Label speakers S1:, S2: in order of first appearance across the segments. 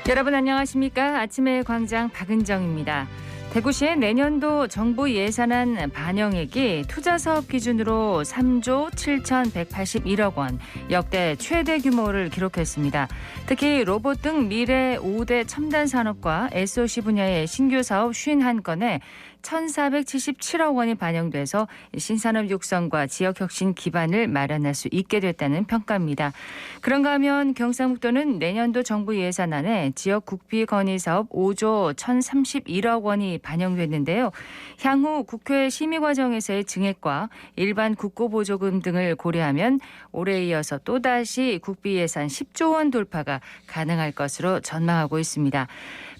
S1: 여러분 안녕하십니까? 아침의 광장 박은정입니다. 대구시의 내년도 정부 예산안 반영액이 투자사업 기준으로 3조 7,181억 원, 역대 최대 규모를 기록했습니다. 특히 로봇 등 미래 5대 첨단 산업과 SOC 분야의 신규 사업 51건에 1,477억 원이 반영돼서 신산업 육성과 지역혁신 기반을 마련할 수 있게 됐다는 평가입니다. 그런가 하면 경상북도는 내년도 정부 예산안에 지역 국비 건의 사업 5조 1,031억 원이 반영됐는데요. 향후 국회 심의 과정에서의 증액과 일반 국고보조금 등을 고려하면 올해에 이어서 또다시 국비 예산 10조 원 돌파가 가능할 것으로 전망하고 있습니다.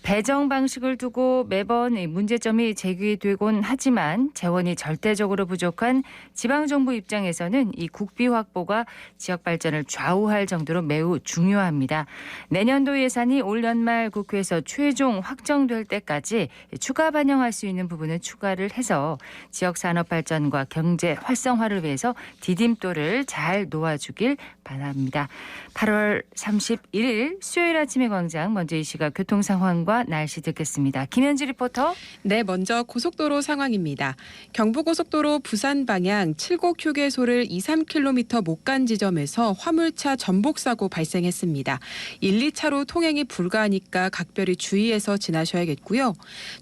S1: 배정 방식을 두고 매번 문제점이 제기되곤 하지만 재원이 절대적으로 부족한 지방정부 입장에서는 이 국비 확보가 지역 발전을 좌우할 정도로 매우 중요합니다. 내년도 예산이 올 연말 국회에서 최종 확정될 때까지 추가 반영할 수 있는 부분은 추가를 해서 지역 산업 발전과 경제 활성화를 위해서 디딤돌을 잘 놓아주길 바랍니다. 8월 31일 수요일 아침의 광장, 먼저 이 시각 교통 상황과 날씨 듣겠습니다. 김현지 리포터.
S2: 네, 먼저 고속도로 상황입니다. 경부고속도로 부산 방향 칠곡 휴게소를 2, 3km 못 간 지점에서 화물차 전복 사고 발생했습니다. 1, 2차로 통행이 불가하니까 각별히 주의해서 지나셔야겠고요.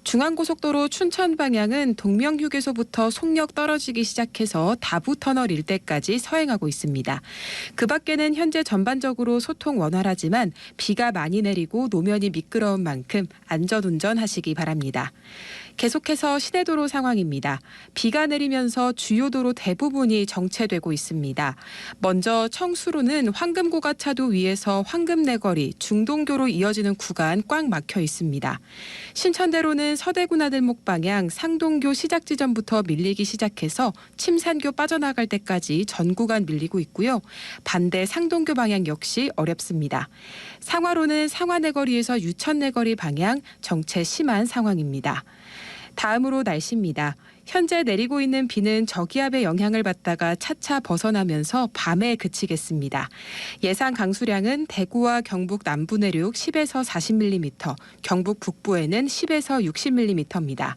S2: 중앙고속도로 춘천 방향은 동명휴게소부터 속력 떨어지기 시작해서 다부터널 일대까지 서행하고 있습니다. 그 밖에는 현재 전반적으로 소통 원활하지만 비가 많이 내리고 노면이 미끄러운 만큼 안전운전하시기 바랍니다. 계속해서 시내도로 상황입니다. 비가 내리면서 주요 도로 대부분이 정체되고 있습니다. 먼저 청수로는 황금고가차도 위에서 황금내거리, 중동교로 이어지는 구간 꽉 막혀 있습니다. 신천대로는 서대구 나들목 방향 상동교 시작 지점부터 밀리기 시작해서 침산교 빠져나갈 때까지 전 구간 밀리고 있고요. 반대 상동교 방향 역시 어렵습니다. 상화로는 상화내거리에서 유천내거리 방향 정체 심한 상황입니다. 다음으로 날씨입니다. 현재 내리고 있는 비는 저기압의 영향을 받다가 차차 벗어나면서 밤에 그치겠습니다. 예상 강수량은 대구와 경북 남부 내륙 10에서 40mm, 경북 북부에는 10에서 60mm입니다.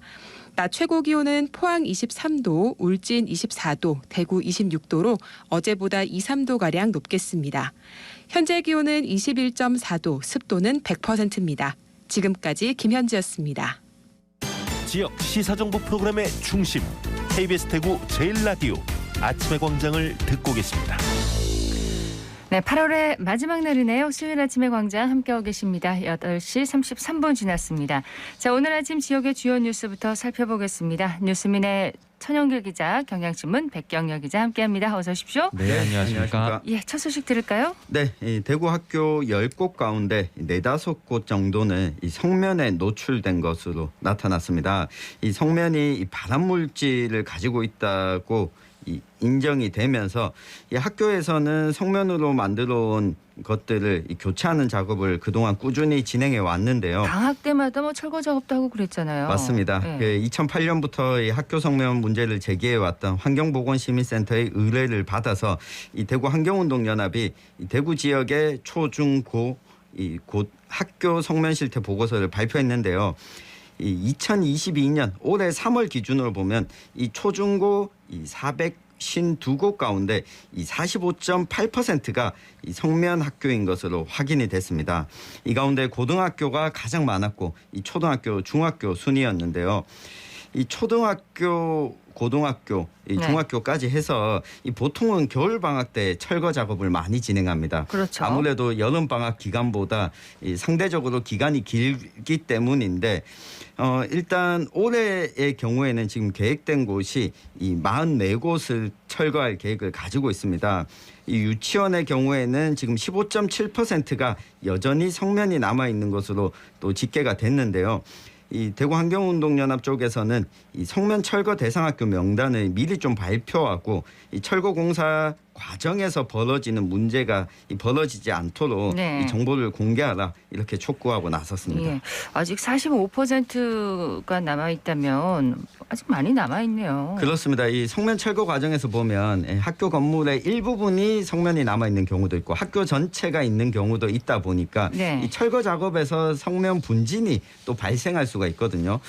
S2: 낮 최고 기온은 포항 23도, 울진 24도, 대구 26도로 어제보다 2, 3도가량 높겠습니다. 현재 기온은 21.4도, 습도는 100%입니다. 지금까지 김현지였습니다.
S3: 지역 시사정보 프로그램의 중심, KBS 대구 제일라디오 아침의 광장을 듣고 계십니다.
S1: 네, 8월의 마지막 날이네요. 수요일 아침의 광장 함께하고 계십니다. 8시 33분 지났습니다. 자, 오늘 아침 지역의 주요 뉴스부터 살펴보겠습니다. 뉴스민의 천영길 기자, 경향신문 백경여 기자 함께합니다. 어서 오십시오.
S4: 네, 안녕하십니까.
S1: 예, 첫 소식 들을까요?
S4: 네, 대구 학교 10곳 가운데 4-5곳 정도는 이 성면에 노출된 것으로 나타났습니다. 이 성면이 발암물질을 가지고 있다고 인정이 되면서 이 학교에서는 성면으로 만들어온 것들을 교체하는 작업을 그동안 꾸준히 진행해 왔는데요.
S1: 방학 때마다 뭐 철거 작업도 하고 그랬잖아요.
S4: 맞습니다.
S1: 네.
S4: 2008년부터 이 학교 성면 문제를 제기해 왔던 환경보건시민센터의 의뢰를 받아서 이 대구 환경운동연합이 이 대구 지역의 초, 중, 고 곧 학교 성면 실태 보고서를 발표했는데요. 이 2022년 올해 3월 기준으로 보면 이 초중고 452곳 가운데 이 45.8%가 이 성면 학교인 것으로 확인이 됐습니다. 이 가운데 고등학교가 가장 많았고 이 초등학교, 중학교 순이었는데요. 이 초등학교, 고등학교, 이 중학교까지 해서 이 보통은 겨울 방학 때 철거 작업을 많이 진행합니다.
S1: 그렇죠.
S4: 아무래도 여름 방학 기간보다 이 상대적으로 기간이 길기 때문인데 일단 올해의 경우에는 지금 계획된 곳이 이 44곳을 철거할 계획을 가지고 있습니다. 이 유치원의 경우에는 지금 15.7%가 여전히 성면이 남아 있는 것으로 또 집계가 됐는데요. 이 대구 환경운동연합 쪽에서는 이 성면 철거 대상 학교 명단을 미리 좀 발표하고 이 철거 공사 과정에서 벌어지는 문제가 벌어지지 않도록
S1: 네.
S4: 이 정보를 공개하라 이렇게 촉구하고 나섰습니다.
S1: 예. 아직 45%가 남아 있다면 아직 많이 남아 있네요.
S4: 그렇습니다. 이 성면 철거 과정에서 보면 학교 건물의 일부분이 성면이 남아 있는 경우도 있고 학교 전체가 있는 경우도 있다 보니까
S1: 네.
S4: 이 철거 작업에서 성면 분진이 또 발생할 수가 있거든요.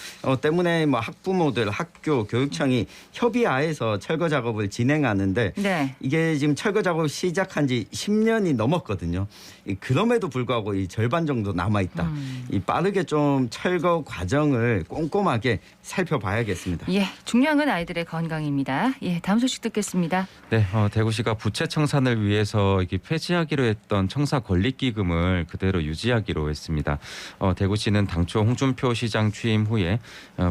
S4: 때문에 뭐 학부모들, 학교, 교육청이 협의하에서 철거 작업을 진행하는데
S1: 네.
S4: 이게 지금 철거 작업 시작한 지 10년이 넘었거든요. 그럼에도 불구하고 이 절반 정도 남아 있다. 이 빠르게 좀 철거 과정을 꼼꼼하게 살펴봐야겠습니다.
S1: 예, 중요한 건 아이들의 건강입니다. 예, 다음 소식 듣겠습니다.
S5: 네, 대구시가 부채 청산을 위해서 이게 폐지하기로 했던 청사 권리기금을 그대로 유지하기로 했습니다. 대구시는 당초 홍준표 시장 취임 후에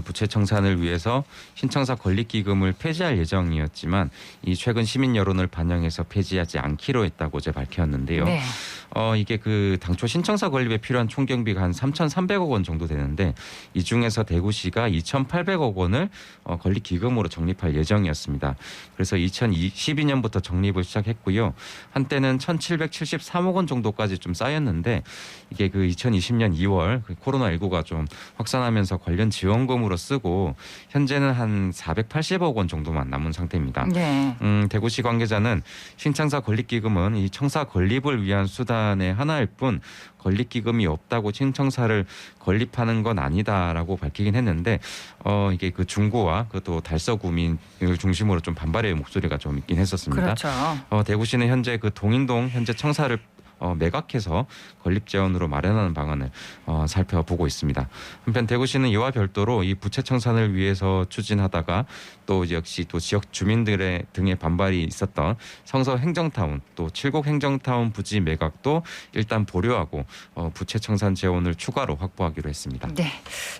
S5: 부채 청산을 위해서 신청사 권리기금을 폐지할 예정이었지만 이 최근 시민 여론을 반영해서 폐지하지 않기로 했다고 어제 밝혔는데요.
S1: 네.
S5: 이게 그 당초 신청사 건립에 필요한 총경비가 한 3,300억 원 정도 되는데 이 중에서 대구시가 2,800억 원을 건립 기금으로 적립할 예정이었습니다. 그래서 2012년부터 적립을 시작했고요. 한때는 1,773억 원 정도까지 좀 쌓였는데 이게 그 2020년 2월 코로나19가 좀 확산하면서 관련 지원금으로 쓰고 현재는 한 480억 원 정도만 남은 상태입니다.
S1: 네.
S5: 대구시 관계자는 신청사 건립기금은 이 청사 건립을 위한 수단의 하나일 뿐 건립기금이 없다고 신청사를 건립하는 건 아니다라고 밝히긴 했는데 이게 그 중고와 또 달서구민을 중심으로 좀 반발의 목소리가 좀 있긴 했었습니다.
S1: 그렇죠.
S5: 대구시는 현재 그 동인동 현재 청사를 매각해서 건립 재원으로 마련하는 방안을 살펴보고 있습니다. 한편 대구시는 이와 별도로 이 부채 청산을 위해서 추진하다가 또 역시 또 지역 주민들의 등의 반발이 있었던 성서 행정타운 또 칠곡 행정타운 부지 매각도 일단 보류하고 부채 청산 재원을 추가로 확보하기로 했습니다.
S1: 네.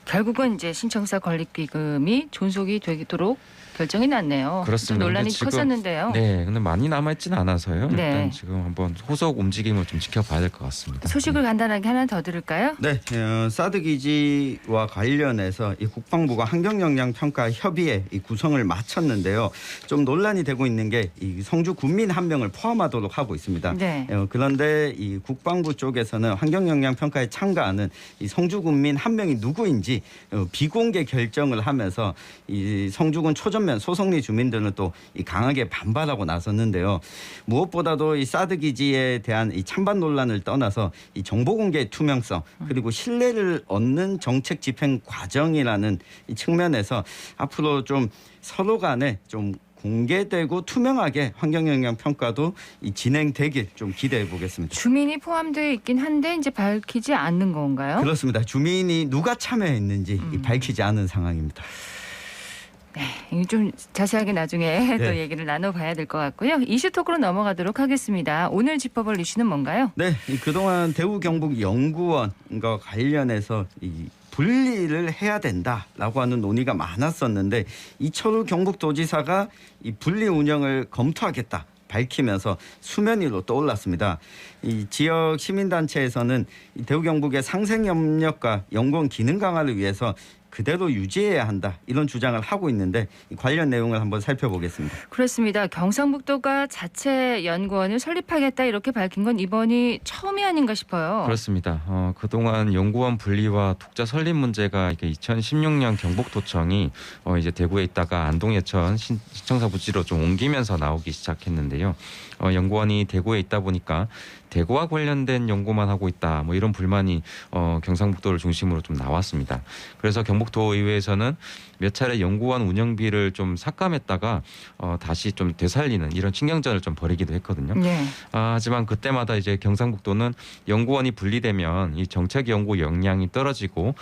S1: 결국은 이제 신청사 건립기금이 존속이 되도록 결정이 났네요.
S5: 그렇습니다.
S1: 좀 논란이
S5: 지금,
S1: 컸었는데요.
S5: 네, 근데 많이 남아있지는 않아서요.
S1: 네.
S5: 일단 지금 한번 후속 움직임을 좀 지켜봐야 될 것 같습니다.
S1: 소식을 간단하게 하나 더 들을까요?
S4: 네, 사드 기지와 관련해서 이 국방부가 환경영향평가 협의회 이 구성을 마쳤는데요. 좀 논란이 되고 있는 게 이 성주 군민 한 명을 포함하도록 하고 있습니다.
S1: 네.
S4: 그런데 이 국방부 쪽에서는 환경영향평가에 참가하는 이 성주 군민 한 명이 누구인지 비공개 결정을 하면서 이 성주군 초전면 소성리 주민들은 또 이 강하게 반발하고 나섰는데요. 무엇보다도 이 사드 기지에 대한 이 찬반 논란을 떠나서 이 정보 공개의 투명성 그리고 신뢰를 얻는 정책 집행 과정이라는 이 측면에서 앞으로 좀 서로 간에 좀 공개되고 투명하게 환경영향 평가도 진행되길 좀 기대해 보겠습니다.
S1: 주민이 포함되어 있긴 한데 이제 밝히지 않는 건가요?
S4: 그렇습니다. 주민이 누가 참여했는지 밝히지 않은 상황입니다.
S1: 네, 좀 자세하게 나중에 또
S4: 네.
S1: 얘기를 나눠봐야 될 것 같고요. 이슈 토크로 넘어가도록 하겠습니다. 오늘 짚어볼 이슈는 뭔가요?
S4: 네, 그동안 대구 경북 연구원과 관련해서 이 분리를 해야 된다라고 하는 논의가 많았었는데 이철우 경북도지사가 이 분리 운영을 검토하겠다. 밝히면서 수면 위로 떠올랐습니다. 이 지역 시민단체에서는 이 대구 경북의 상생 협력과 연구원 기능 강화를 위해서 그대로 유지해야 한다 이런 주장을 하고 있는데 관련 내용을 한번 살펴보겠습니다.
S1: 그렇습니다. 경상북도가 자체 연구원을 설립하겠다 이렇게 밝힌 건 이번이 처음이 아닌가 싶어요.
S5: 그렇습니다. 그동안 연구원 분리와 독자 설립 문제가 이게 2016년 경북도청이 이제 대구에 있다가 안동예천 시청사 부지로 좀 옮기면서 나오기 시작했는데요. 연구원이 대구에 있다 보니까 대구와 관련된 연구만 하고 있다. 뭐 이런 불만이 경상북도를 중심으로 좀 나왔습니다. 그래서 경북도의회에서는 몇 차례 연구원 운영비를 좀 삭감했다가 다시 좀 되살리는 이런 신경전을 좀 벌이기도 했거든요.
S1: 네.
S5: 하지만 그때마다 이제 경상북도는 연구원이 분리되면 이 정책 연구 역량이 떨어지고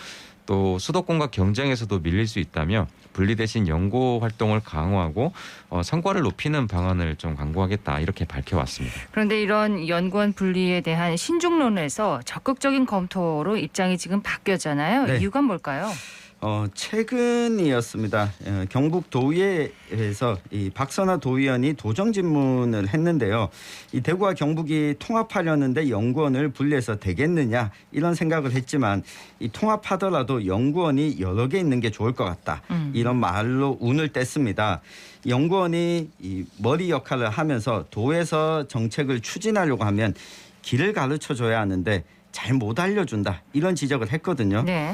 S5: 또 수도권과 경쟁에서도 밀릴 수 있다며 분리 대신 연구 활동을 강화하고 성과를 높이는 방안을 좀 강구하겠다 이렇게 밝혀왔습니다.
S1: 그런데 이런 연구원 분리에 대한 신중론에서 적극적인 검토로 입장이 지금 바뀌었잖아요.
S4: 네.
S1: 이유가 뭘까요?
S4: 최근이었습니다. 경북 도의회에서 이 박선아 도의원이 도정 질문을 했는데요. 이 대구와 경북이 통합하려는데 연구원을 분리해서 되겠느냐 이런 생각을 했지만 이 통합하더라도 연구원이 여러 개 있는 게 좋을 것 같다. 이런 말로 운을 뗐습니다. 연구원이 이 머리 역할을 하면서 도에서 정책을 추진하려고 하면 길을 가르쳐줘야 하는데 잘 못 알려준다 이런 지적을 했거든요.
S1: 네.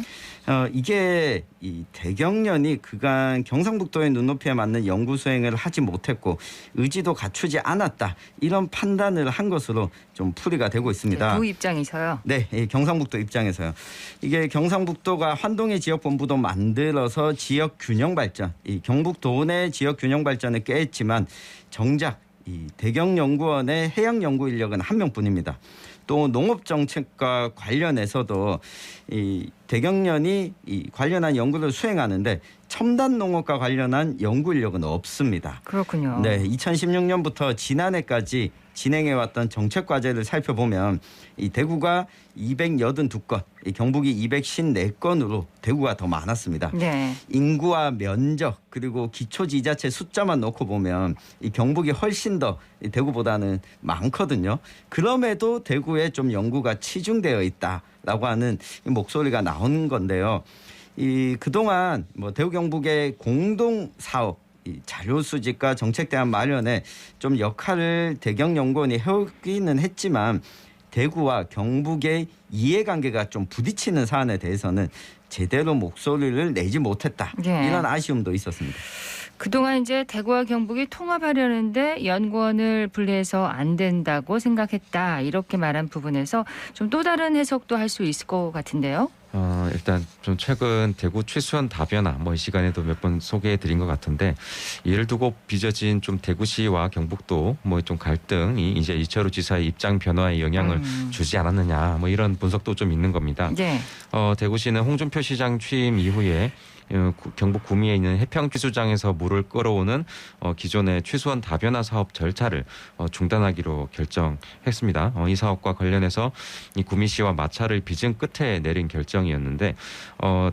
S4: 이게 이 대경련이 그간 경상북도의 눈높이에 맞는 연구 수행을 하지 못했고 의지도 갖추지 않았다 이런 판단을 한 것으로 좀 풀이가 되고 있습니다.
S1: 도 입장에서요.
S4: 네, 이 경상북도 입장에서요. 이게 경상북도가 환동의 지역본부도 만들어서 지역 균형 발전, 이 경북도 내 지역 균형 발전을 꾀했지만 정작 이 대경연구원의 해양 연구 인력은 한 명뿐입니다. 또 농업 정책과 관련해서도 이 대경련이 이 관련한 연구를 수행하는데 첨단 농업과 관련한 연구 인력은 없습니다.
S1: 그렇군요.
S4: 네, 2016년부터 지난해까지 진행해왔던 정책 과제를 살펴보면 이 대구가 282건, 이 경북이 254건으로 대구가 더 많았습니다.
S1: 네.
S4: 인구와 면적 그리고 기초지자체 숫자만 놓고 보면 이 경북이 훨씬 더 이 대구보다는 많거든요. 그럼에도 대구에 좀 연구가 치중되어 있다라고 하는 목소리가 나온 건데요. 이 그동안 뭐 대구 경북의 공동 사업 이 자료 수집과 정책 대안 마련에 좀 역할을 대경연구원이 해오기는 했지만 대구와 경북의 이해관계가 좀 부딪히는 사안에 대해서는 제대로 목소리를 내지 못했다.
S1: 네.
S4: 이런 아쉬움도 있었습니다.
S1: 그동안 이제 대구와 경북이 통합하려는데 연구원을 분리해서 안 된다고 생각했다. 이렇게 말한 부분에서 좀 또 다른 해석도 할 수 있을 것 같은데요.
S5: 일단 좀 최근 대구 최수원 다변화 이 시간에도 몇 번 소개해 드린 것 같은데 이를 두고 빚어진 좀 대구시와 경북도 좀 갈등이 이제 이철우 지사의 입장 변화에 영향을 주지 않았느냐 이런 분석도 좀 있는 겁니다.
S1: 네.
S5: 대구시는 홍준표 시장 취임 이후에 경북 구미에 있는 해평취수장에서 물을 끌어오는 기존의 최수원 다변화 사업 절차를 중단하기로 결정했습니다. 이 사업과 관련해서 이 구미시와 마찰을 빚은 끝에 내린 결정이었는데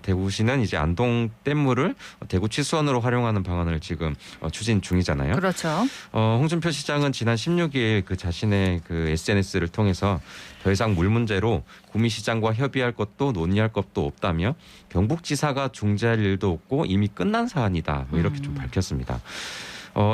S5: 대구시는 이제 안동 댐물을 대구 취수원으로 활용하는 방안을 지금 추진 중이잖아요.
S1: 그렇죠.
S5: 홍준표 시장은 지난 16일 그 자신의 그 SNS를 통해서 더 이상 물 문제로 구미시장과 협의할 것도 논의할 것도 없다며 경북지사가 중재할 일도 없고 이미 끝난 사안이다. 이렇게 좀 밝혔습니다.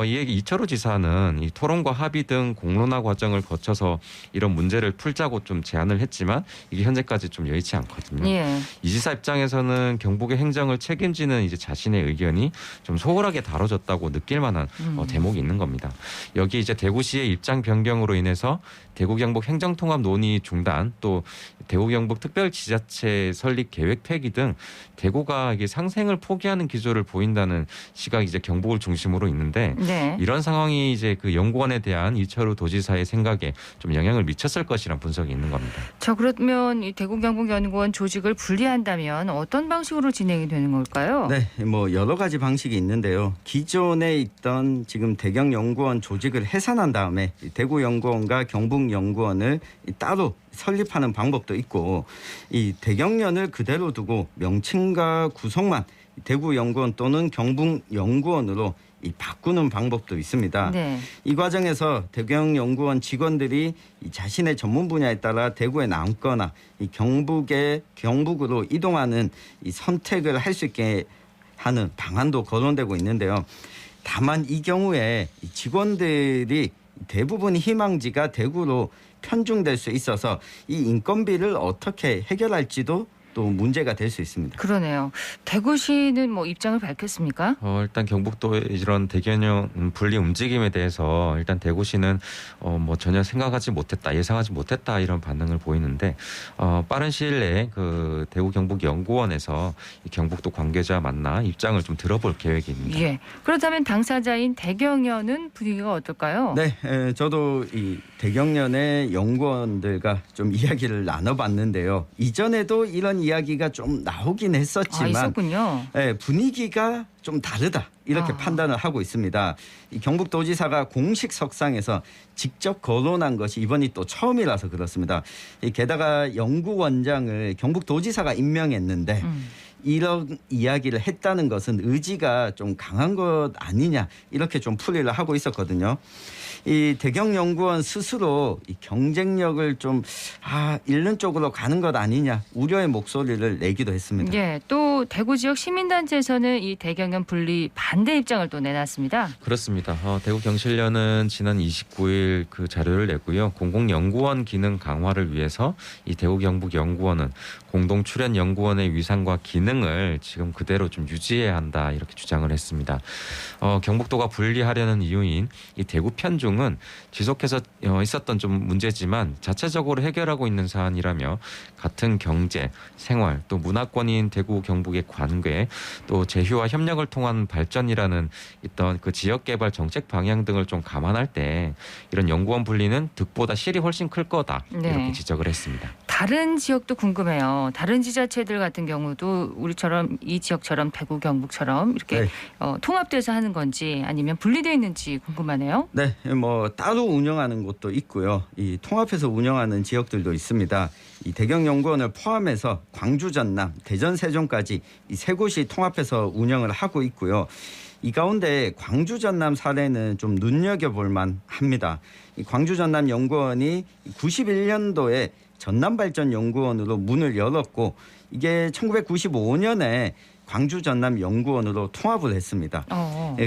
S5: 이에 이철우 지사는 이 토론과 합의 등 공론화 과정을 거쳐서 이런 문제를 풀자고 좀 제안을 했지만 이게 현재까지 좀 여의치 않거든요.
S1: 예.
S5: 이 지사 입장에서는 경북의 행정을 책임지는 이제 자신의 의견이 좀 소홀하게 다뤄졌다고 느낄 만한 대목이 있는 겁니다. 여기 이제 대구시의 입장 변경으로 인해서 대구 경북 행정통합 논의 중단, 또 대구 경북 특별지자체 설립 계획 폐기 등 대구가 이게 상생을 포기하는 기조를 보인다는 시각이 이제 경북을 중심으로 있는데
S1: 네.
S5: 이런 상황이 이제 그 연구원에 대한 이철우 도지사의 생각에 좀 영향을 미쳤을 것이란 분석이 있는 겁니다.
S1: 자, 그러면 이 대구 경북 연구원 조직을 분리한다면 어떤 방식으로 진행이 되는 걸까요?
S4: 네, 뭐 여러 가지 방식이 있는데요. 기존에 있던 지금 대경 연구원 조직을 해산한 다음에 대구 연구원과 경북 연구원을 따로 설립하는 방법도 있고, 이 대경련을 그대로 두고 명칭과 구성만 대구 연구원 또는 경북 연구원으로 바꾸는 방법도 있습니다.
S1: 네.
S4: 이 과정에서 대경연구원 직원들이 자신의 전문 분야에 따라 대구에 남거나 이 경북으로 이동하는 이 선택을 할 수 있게 하는 방안도 거론되고 있는데요. 다만 이 경우에 직원들이 대부분 희망지가 대구로 편중될 수 있어서 이 인건비를 어떻게 해결할지도 또 문제가 될 수 있습니다.
S1: 그러네요. 대구시는 뭐 입장을 밝혔습니까?
S5: 일단 경북도의 이런 대경련 분리 움직임에 대해서 일단 대구시는 전혀 생각하지 못했다, 예상하지 못했다 이런 반응을 보이는데 빠른 시일 내에 그 대구 경북 연구원에서 이 경북도 관계자 만나 입장을 좀 들어볼 계획입니다.
S1: 예. 그렇다면 당사자인 대경련은 분위기가 어떨까요?
S4: 네, 저도 이 대경련의 연구원들과 좀 이야기를 나눠봤는데요. 이전에도 이런 이야기가 좀 나오긴 했었지만
S1: 있었군요.
S4: 분위기가 좀 다르다 이렇게 판단을 하고 있습니다. 이 경북도지사가 공식 석상에서 직접 거론한 것이 이번이 또 처음이라서 그렇습니다. 게다가 연구원장을 경북도지사가 임명했는데 이런 이야기를 했다는 것은 의지가 좀 강한 것 아니냐 이렇게 좀 풀이를 하고 있었거든요. 이 대경연구원 스스로 이 경쟁력을 좀 잃는 쪽으로 가는 것 아니냐 우려의 목소리를 내기도 했습니다.
S1: 예, 또 대구 지역 시민단체에서는 이 대경연 분리 반대 입장을 또 내놨습니다.
S5: 그렇습니다. 대구 경실련은 지난 29일 그 자료를 냈고요. 공공연구원 기능 강화를 위해서 이 대구 경북연구원은 공동출연연구원의 위상과 기능을 지금 그대로 좀 유지해야 한다 이렇게 주장을 했습니다. 경북도가 분리하려는 이유인 이 대구 편중은 지속해서 있었던 좀 문제지만 자체적으로 해결하고 있는 사안이라며 같은 경제, 생활, 또 문화권인 대구 경북의 관계, 또 제휴와 협력을 통한 발전이라는 있던 그 지역개발 정책 방향 등을 좀 감안할 때 이런 연구원 분리는 득보다 실이 훨씬 클 거다 이렇게 지적을 했습니다.
S1: 다른 지역도 궁금해요. 다른 지자체들 같은 경우도 우리처럼 이 지역처럼 대구 경북처럼 이렇게 통합돼서 하는 건지 아니면 분리되어 있는지 궁금하네요.
S4: 네, 뭐 따로 운영하는 곳도 있고요. 이 통합해서 운영하는 지역들도 있습니다. 이 대경연구원을 포함해서 광주, 전남, 대전, 세종까지 이 세 곳이 통합해서 운영을 하고 있고요. 이 가운데 광주, 전남 사례는 좀 눈여겨볼 만합니다. 이 광주, 전남 연구원이 91년도에 전남발전연구원으로 문을 열었고 이게 1995년에 광주 전남 연구원으로 통합을 했습니다.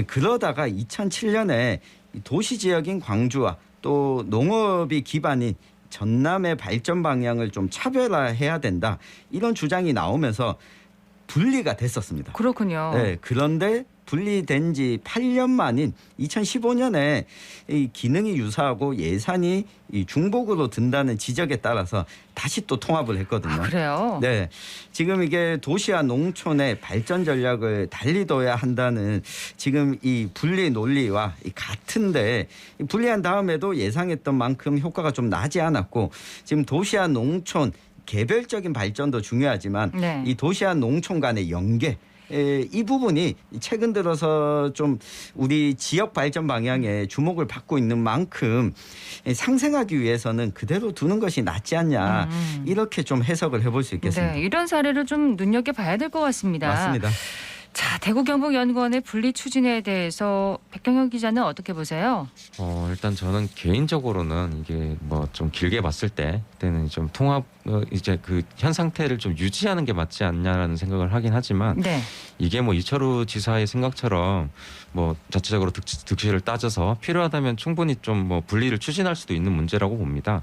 S4: 그러다가 2007년에 도시 지역인 광주와 또 농업이 기반인 전남의 발전 방향을 좀 차별화해야 된다 이런 주장이 나오면서 분리가 됐었습니다.
S1: 그렇군요.
S4: 네, 그런데 분리된 지 8년 만인 2015년에 이 기능이 유사하고 예산이 이 중복으로 든다는 지적에 따라서 다시 또 통합을 했거든요.
S1: 그래요?
S4: 네, 지금 이게 도시와 농촌의 발전 전략을 달리 둬야 한다는 지금 이 분리 논리와 같은데 분리한 다음에도 예상했던 만큼 효과가 좀 나지 않았고 지금 도시와 농촌 개별적인 발전도 중요하지만 이 도시와 농촌 간의 연계 이 부분이 최근 들어서 좀 우리 지역 발전 방향에 주목을 받고 있는 만큼 상생하기 위해서는 그대로 두는 것이 낫지 않냐 이렇게 좀 해석을 해볼 수 있겠습니다.
S1: 네, 이런 사례를 좀 눈여겨봐야 될 것 같습니다.
S4: 맞습니다.
S1: 자, 대구 경북연구원의 분리 추진에 대해서 백경영 기자는 어떻게 보세요?
S5: 일단 저는 개인적으로는 이게 뭐 좀 길게 봤을 때는 좀 통합 이제 그 현 상태를 좀 유지하는 게 맞지 않냐라는 생각을 하긴 하지만 이게 뭐 이철우 지사의 생각처럼 뭐 자체적으로 득실을 따져서 필요하다면 충분히 좀 뭐 분리를 추진할 수도 있는 문제라고 봅니다.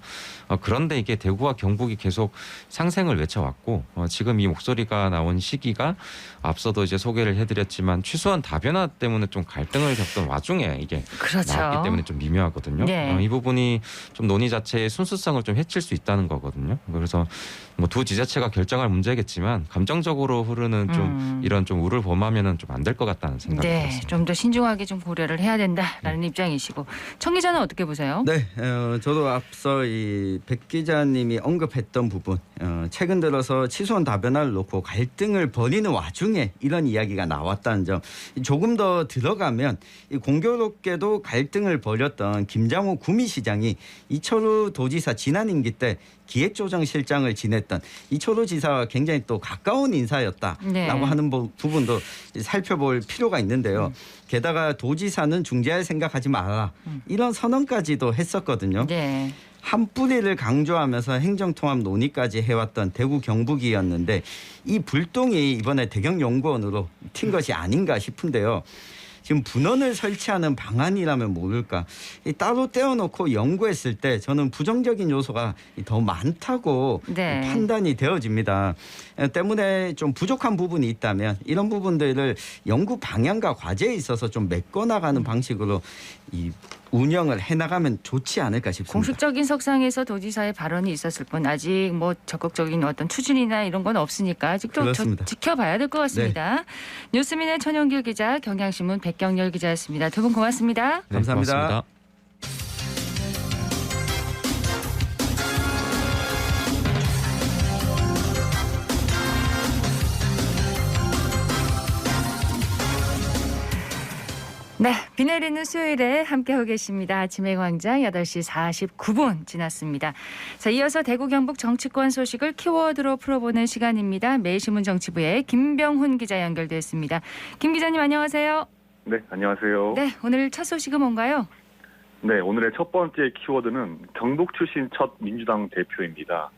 S5: 그런데 이게 대구와 경북이 계속 상생을 외쳐왔고 지금 이 목소리가 나온 시기가 앞서도 이제 소개를 해드렸지만 최소한 다변화 때문에 좀 갈등을 겪던 와중에 이게 나왔기 때문에 좀 미묘하거든요. 이 부분이 좀 논의 자체의 순수성을 좀 해칠 수 있다는 거거든요. 그래서 뭐 두 지자체가 결정할 문제겠지만 감정적으로 흐르는 좀 이런 좀 우를 범하면은 좀 안 될 것 같다는 생각이 들었습니다.
S1: 좀 더 신중하게 좀 고려를 해야 된다라는 입장이시고 청 기자는 어떻게 보세요?
S4: 네, 저도 앞서 이 백 기자님이 언급했던 부분 최근 들어서 치소한 다변화를 놓고 갈등을 벌이는 와중에 이런 이야기가 나왔다는 점 조금 더 들어가면 공교롭게도 갈등을 벌였던 김장호 구미시장이 이철우 도지사 지난 임기 때 기획조정실장을 지냈던 이철우 지사와 굉장히 또 가까운 인사였다라고 하는 부분도 살펴볼 필요가 있는데요. 게다가 도지사는 중재할 생각하지 마라 이런 선언까지도 했었거든요. 한 뿌리를 강조하면서 행정통합 논의까지 해왔던 대구 경북이었는데 이 불똥이 이번에 대경연구원으로 튄 것이 아닌가 싶은데요. 지금 분원을 설치하는 방안이라면 모를까 따로 떼어놓고 연구했을 때 저는 부정적인 요소가 더 많다고 판단이 되어집니다. 때문에 좀 부족한 부분이 있다면 이런 부분들을 연구 방향과 과제에 있어서 좀 메꿔나가는 방식으로 이 운영을 해나가면 좋지 않을까 싶습니다.
S1: 공식적인 석상에서 도지사의 발언이 있었을 뿐 아직 뭐 적극적인 어떤 추진이나 이런 건 없으니까 아직도 지켜봐야 될 것 같습니다. 뉴스민의 천영길 기자, 경향신문 백경열 기자였습니다. 두 분 고맙습니다.
S4: 감사합니다.
S5: 고맙습니다.
S1: 네, 비 내리는 수요일에 함께하고 계십니다. 아침의 광장 8시 49분 지났습니다. 자, 이어서 대구 경북 정치권 소식을 키워드로 풀어보는 시간입니다. 매일신문 정치부의 김병훈 기자 연결됐습니다. 김 기자님 안녕하세요.
S6: 네, 안녕하세요.
S1: 네, 오늘 첫 소식은 뭔가요?
S6: 네, 오늘의 첫 번째 키워드는 경북 출신 첫 민주당 대표입니다.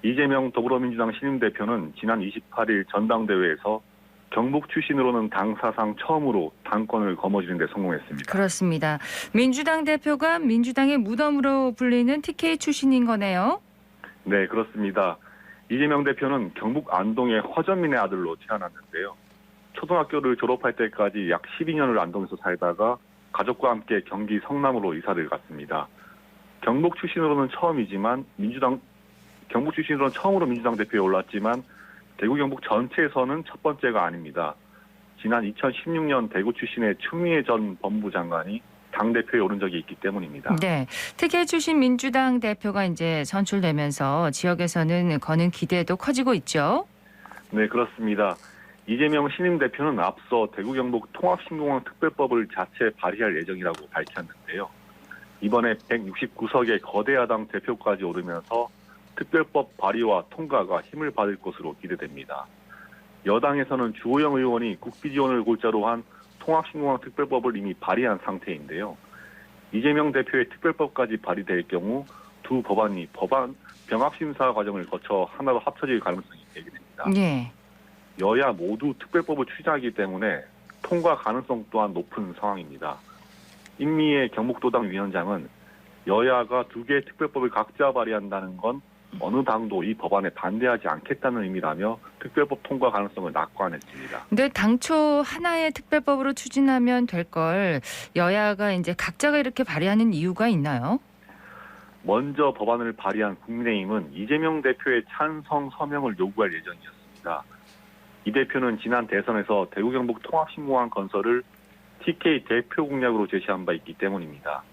S6: 이재명 더불어민주당 신임대표는 지난 28일 전당대회에서 경북 출신으로는 당 사상 처음으로 당권을 거머쥐는 데 성공했습니다.
S1: 그렇습니다. 민주당 대표가 민주당의 무덤으로 불리는 TK 출신인 거네요.
S6: 네, 그렇습니다. 이재명 대표는 경북 안동의 허전민의 아들로 태어났는데요. 초등학교를 졸업할 때까지 약 12년을 안동에서 살다가 가족과 함께 경기 성남으로 이사를 갔습니다. 경북 출신으로는 처음이지만 경북 출신으로는 처음으로 민주당 대표에 올랐지만 대구 경북 전체에서는 첫 번째가 아닙니다. 지난 2016년 대구 출신의 추미애 전 법무부 장관이 당대표에 오른 적이 있기 때문입니다.
S1: 네, TK 출신 민주당 대표가 이제 선출되면서 지역에서는 거는 기대도 커지고 있죠.
S6: 네, 그렇습니다. 이재명 신임 대표는 앞서 대구 경북 통합신공항 특별법을 자체 발의할 예정이라고 밝혔는데요. 이번에 169석의 거대 야당 대표까지 오르면서 특별법 발의와 통과가 힘을 받을 것으로 기대됩니다. 여당에서는 주호영 의원이 국비 지원을 골자로 한 통합신공항 특별법을 이미 발의한 상태인데요. 이재명 대표의 특별법까지 발의될 경우 두 법안이 병합심사 과정을 거쳐 하나로 합쳐질 가능성이 제기됩니다.
S1: 네.
S6: 여야 모두 특별법을 추진하기 때문에 통과 가능성 또한 높은 상황입니다. 임미애 경북도당 위원장은 여야가 두 개의 특별법을 각자 발의한다는 건 어느 당도 이 법안에 반대하지 않겠다는 의미라며 특별법 통과 가능성을 낙관했습니다.
S1: 근데 당초 하나의 특별법으로 추진하면 될 걸 여야가 이제 각자가 이렇게 발의하는 이유가 있나요?
S6: 먼저 법안을 발의한 국민의힘은 이재명 대표의 찬성 서명을 요구할 예정이었습니다. 이 대표는 지난 대선에서 대구 경북 통합신공항 건설을 TK 대표 공약으로 제시한 바 있기 때문입니다.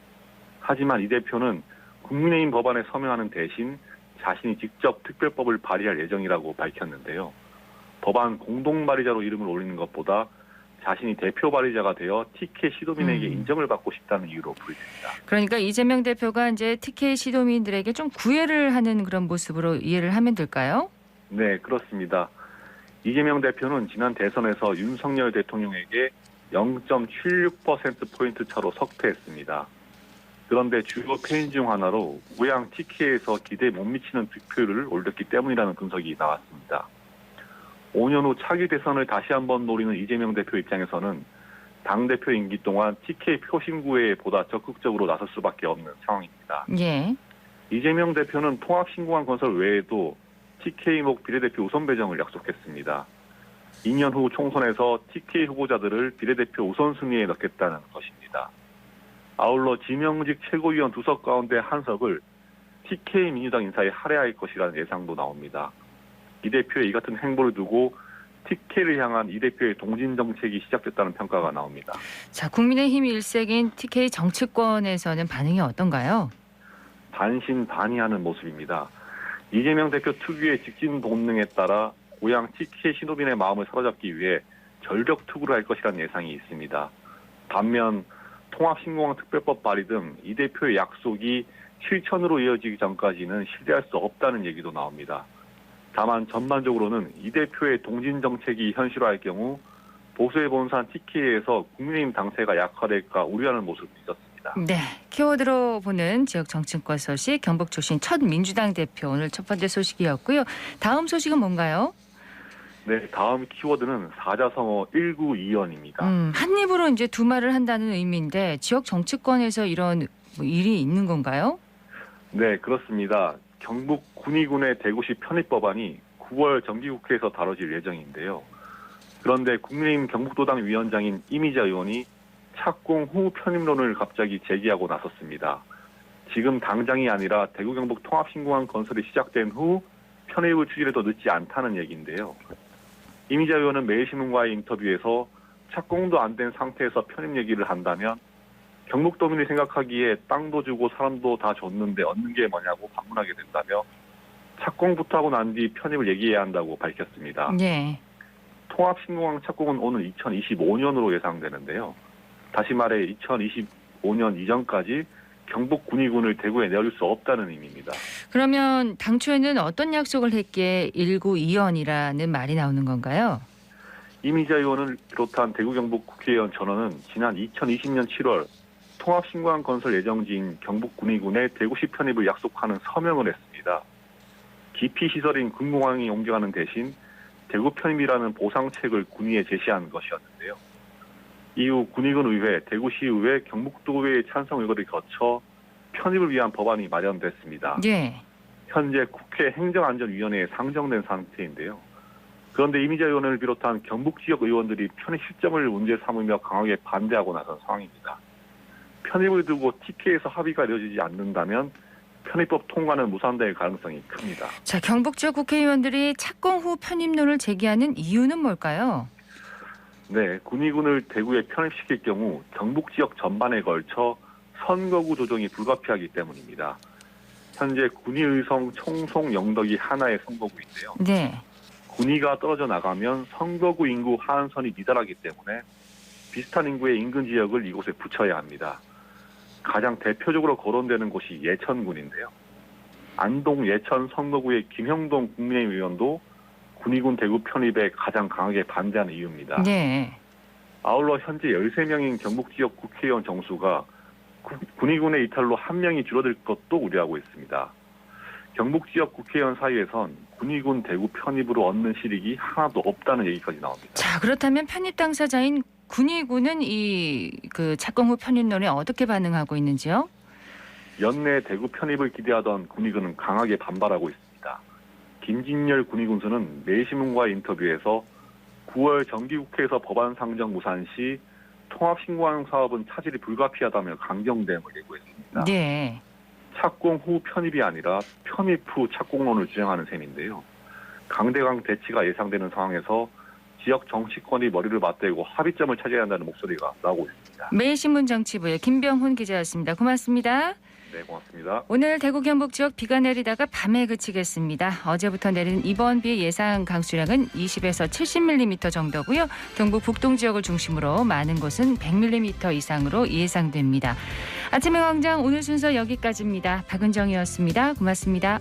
S6: 하지만 이 대표는 국민의힘 법안에 서명하는 대신 자신이 직접 특별법을 발의할 예정이라고 밝혔는데요. 법안 공동 발의자로 이름을 올리는 것보다 자신이 대표 발의자가 되어 TK 시도민에게 인정을 받고 싶다는 이유로 부르십니다.
S1: 그러니까 이재명 대표가 이제 TK 시도민들에게 좀 구애를 하는 그런 모습으로 이해를 하면 될까요?
S6: 네, 그렇습니다. 이재명 대표는 지난 대선에서 윤석열 대통령에게 0.76%포인트 차로 석패했습니다. 그런데 주요 패인 중 하나로 우양 TK에서 기대에 못 미치는 득표율을 올렸기 때문이라는 분석이 나왔습니다. 5년 후 차기 대선을 다시 한번 노리는 이재명 대표 입장에서는 당대표 임기 동안 TK 표심구에 보다 적극적으로 나설 수밖에 없는 상황입니다.
S1: 예.
S6: 이재명 대표는 통합신공항 건설 외에도 TK목 비례대표 우선 배정을 약속했습니다. 2년 후 총선에서 TK 후보자들을 비례대표 우선순위에 넣겠다는 것입니다. 아울러 지명직 최고위원 2석 가운데 1석을 TK 민주당 인사에 할애할 것이라는 예상도 나옵니다. 이 대표의 이 같은 행보를 두고 TK를 향한 이 대표의 동진 정책이 시작됐다는 평가가 나옵니다.
S1: 자, 국민의힘 일색인 TK 정치권에서는 반응이 어떤가요?
S6: 반신반의하는 모습입니다. 이재명 대표 특유의 직진 본능에 따라 고향 TK 신도민의 마음을 사로잡기 위해 전력 투구를 할 것이라는 예상이 있습니다. 반면 통합신공항 특별법 발의 등 이 대표의 약속이 실천으로 이어지기 전까지는 신뢰할 수 없다는 얘기도 나옵니다. 다만 전반적으로는 이 대표의 동진 정책이 현실화할 경우 보수의 본산 TK에서 국민의힘 당세가 약화될까 우려하는 모습이 있었습니다.
S1: 네, 키워드로 보는 지역 정치권 소식 경북 출신 첫 민주당 대표 오늘 첫 번째 소식이었고요. 다음 소식은 뭔가요?
S6: 네, 다음 키워드는 사자성어 192원입니다.
S1: 한 입으로 이제 두 말을 한다는 의미인데 지역 정치권에서 이런 일이 있는 건가요?
S6: 네, 그렇습니다. 경북 군위군의 대구시 편입 법안이 9월 정기국회에서 다뤄질 예정인데요. 그런데 국민의힘 경북도당 위원장인 이미자 의원이 착공 후 편입론을 갑자기 제기하고 나섰습니다. 지금 당장이 아니라 대구 경북 통합신공항 건설이 시작된 후 편입을 추진해도 늦지 않다는 얘기인데요. 이미자 의원은 매일신문과의 인터뷰에서 착공도 안 된 상태에서 편입 얘기를 한다면 경북도민이 생각하기에 땅도 주고 사람도 다 줬는데 얻는 게 뭐냐고 반문하게 된다며 착공부터 하고 난 뒤 편입을 얘기해야 한다고 밝혔습니다.
S1: 네.
S6: 통합신공항 착공은 오는 2025년으로 예상되는데요. 다시 말해 2025년 이전까지 경북 군의군을 대구에 내줄 수 없다는 의미입니다.
S1: 그러면 당초에는 어떤 약속을 했기에 1구2원이라는 말이 나오는 건가요?
S6: 이미자 의원을 비롯한 대구 경북 국회의원 전원은 지난 2020년 7월 통합신광 건설 예정지인 경북 군의군의 대구시 편입을 약속하는 서명을 했습니다. 기피 시설인 군공항이 옮겨가는 대신 대구 편입이라는 보상책을 군의에 제시한 것이었는데요. 이후 군의군 의회, 대구시의회, 경북도의회의 찬성 의결을 거쳐 편입을 위한 법안이 마련됐습니다.
S1: 예.
S6: 현재 국회 행정안전위원회에 상정된 상태인데요. 그런데 이미자 의원을 비롯한 경북 지역 의원들이 편입 시점을 문제 삼으며 강하게 반대하고 나선 상황입니다. 편입을 두고 TK에서 합의가 이루어지지 않는다면 편입법 통과는 무산될 가능성이 큽니다.
S1: 자, 경북 지역 국회의원들이 착공 후 편입론을 제기하는 이유는 뭘까요?
S6: 네, 군의군을 대구에 편입시킬 경우 경북 지역 전반에 걸쳐 선거구 조정이 불가피하기 때문입니다. 현재 군의의성 총송 영덕이 하나의 선거구인데요.
S1: 네.
S6: 군의가 떨어져 나가면 선거구 인구 하한선이 미달하기 때문에 비슷한 인구의 인근 지역을 이곳에 붙여야 합니다. 가장 대표적으로 거론되는 곳이 예천군인데요. 안동 예천 선거구의 김형동 국민의힘 의원도 군의군 대구 편입에 가장 강하게 반대하는 이유입니다.
S1: 네.
S6: 아울러 현재 13명인 경북 지역 국회의원 정수가 군의군의 이탈로 1명이 줄어들 것도 우려하고 있습니다. 경북 지역 국회의원 사이에선 군의군 대구 편입으로 얻는 실익이 하나도 없다는 얘기까지 나옵니다.
S1: 자, 그렇다면 편입 당사자인 군의군은 그 착공 후 편입론에 어떻게 반응하고 있는지요?
S6: 연내 대구 편입을 기대하던 군의군은 강하게 반발하고 있습니다. 김진열 군의군수는 매일신문과의 인터뷰에서 9월 정기국회에서 법안 상정 무산 시 통합신고항 사업은 차질이 불가피하다며 강경 대응을 예고했습니다.
S1: 네.
S6: 착공 후 편입이 아니라 편입 후 착공론을 주장하는 셈인데요. 강대강 대치가 예상되는 상황에서 지역 정치권이 머리를 맞대고 합의점을 찾아야 한다는 목소리가 나오고 있습니다.
S1: 매일신문 정치부의 김병훈 기자였습니다. 고맙습니다.
S6: 네, 고맙습니다.
S1: 오늘 대구 경북 지역 비가 내리다가 밤에 그치겠습니다. 어제부터 내리는 이번 비 예상 강수량은 20에서 70mm 정도고요. 경북 북동 지역을 중심으로 많은 곳은 100mm 이상으로 예상됩니다. 아침의 광장 오늘 순서 여기까지입니다. 박은정이었습니다. 고맙습니다.